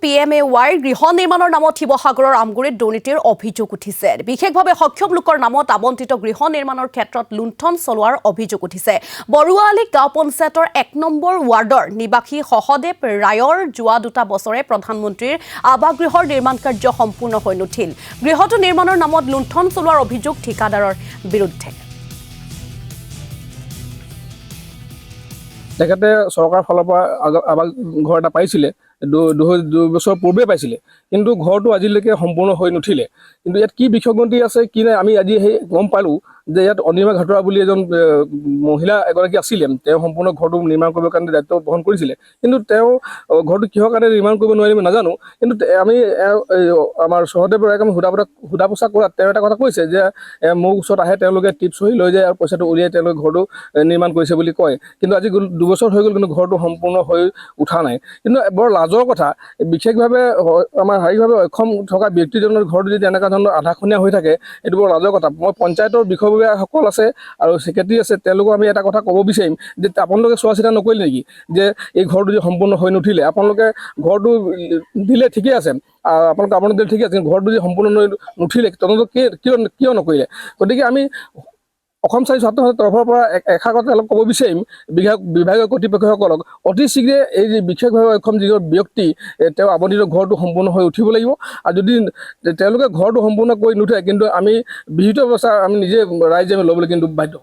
PMAY গৃহ নিৰ্মাণৰ নামত শিৱসাগৰৰ আমগুৰিত দুৰ্নীতিৰ অভিযোগ উঠিছে। বিশেষভাৱে সক্ষম লোকৰ নামত আবণ্টিত গৃহ নিৰ্মাণৰ ক্ষেত্ৰত লুণ্ঠন চলোৱাৰ অভিযোগ উঠিছে। বৰুৱালী গাঁও পঞ্চায়তৰ ১ নম্বৰ ৱাৰ্ডৰ নিবাসী সহদেৱ ৰায়ৰ যোৱা ২টা বছৰে প্ৰধানমন্ত্ৰীৰ আৱাসগৃহৰ নিৰ্মাণ কাৰ্য সম্পূৰ্ণ হৈ নুঠিল। গৃহটো নিৰ্মাণৰ নামত লুণ্ঠন চলোৱাৰ অভিযোগ ঠিকাদাৰৰ বিৰুদ্ধে। তেখেতে চৰকাৰৰ ফালৰ পৰা আৱাস ঘৰ এটা পাইছিলে, ২ বছৰ পূৰ্বে পাইছিলে, কিন্তু ঘৰটো আজিলৈকে সম্পূৰ্ণ হৈ নুঠিলে। কিন্তু ইয়াত কি বিসংগতি আছে কি নাই আমি আজি সেই গম পালোঁ যে ইয়াত অনিমা ঘাটোৱা বুলি এজন মহিলা এগৰাকী আছিলে। তেওঁ সম্পূৰ্ণ ঘৰটো নিৰ্মাণ কৰিবৰ কাৰণে দায়িত্ব বহন কৰিছিলে, কিন্তু তেওঁ ঘৰটো কিহৰ কাৰণে নিৰ্মাণ কৰিব নোৱাৰিম নাজানো। কিন্তু আমি আমাৰ সহদেৱ ৰায়ক আমি সোধা পোছা কৰাত তেওঁ এটা কথা কৈছে যে মোৰ ওচৰত আহে, তেওঁলোকে টিপছ হৈ লৈ যায় আৰু পইচাটো উলিয়াই তেওঁলোকে ঘৰটো নিৰ্মাণ কৰিছে বুলি কয়। কিন্তু আজি ২ বছৰ হৈ গ'ল, কিন্তু ঘৰটো সম্পূৰ্ণ হৈ উঠা নাই। কিন্তু বৰ লাজৰ কথা, বিশেষভাৱে আমাৰ শাৰীৰিকভাৱে অক্ষম থকা ব্যক্তিজনৰ ঘৰটো যদি এনেকুৱা ধৰণৰ আধাখনীয়া হৈ থাকে, এইটো বৰ লাজৰ কথা। মই পঞ্চায়তৰ বিষয়ববীয়াসকল আছে আৰু ছেক্ৰেটাৰী আছে, তেওঁলোকক আমি এটা কথা ক'ব বিচাৰিম যে আপোনালোকে চোৱা চিতা নকৰিলে নেকি যে এই ঘৰটো যদি সম্পূৰ্ণ হৈ নুঠিলে। আপোনালোকে ঘৰটো দিলে ঠিকে আছে, আপোনালোকে দিলে ঠিকে আছে, ঘৰটো যদি সম্পূৰ্ণ নুঠিলে তদন্ত কিয় নকৰিলে। গতিকে আমি অসম স্থায়ী ছাত্ৰ সন্থাৰ তৰফৰ পৰা এষাৰ কথা অলপ ক'ব বিচাৰিম বিভাগীয় কৰ্তৃপক্ষসকলক, অতি শীঘ্ৰে এই যে বিশেষভাৱে অক্ষম যিজন ব্যক্তি তেওঁ আবণ্টিত ঘৰটো সম্পূৰ্ণ হৈ উঠিব লাগিব। আৰু যদি তেওঁলোকে ঘৰটো সম্পূৰ্ণ কৰি নুঠে, কিন্তু আমি বিহিত ব্যৱস্থা আমি নিজে ৰাইজে ল'বলৈ কিন্তু বাধ্য।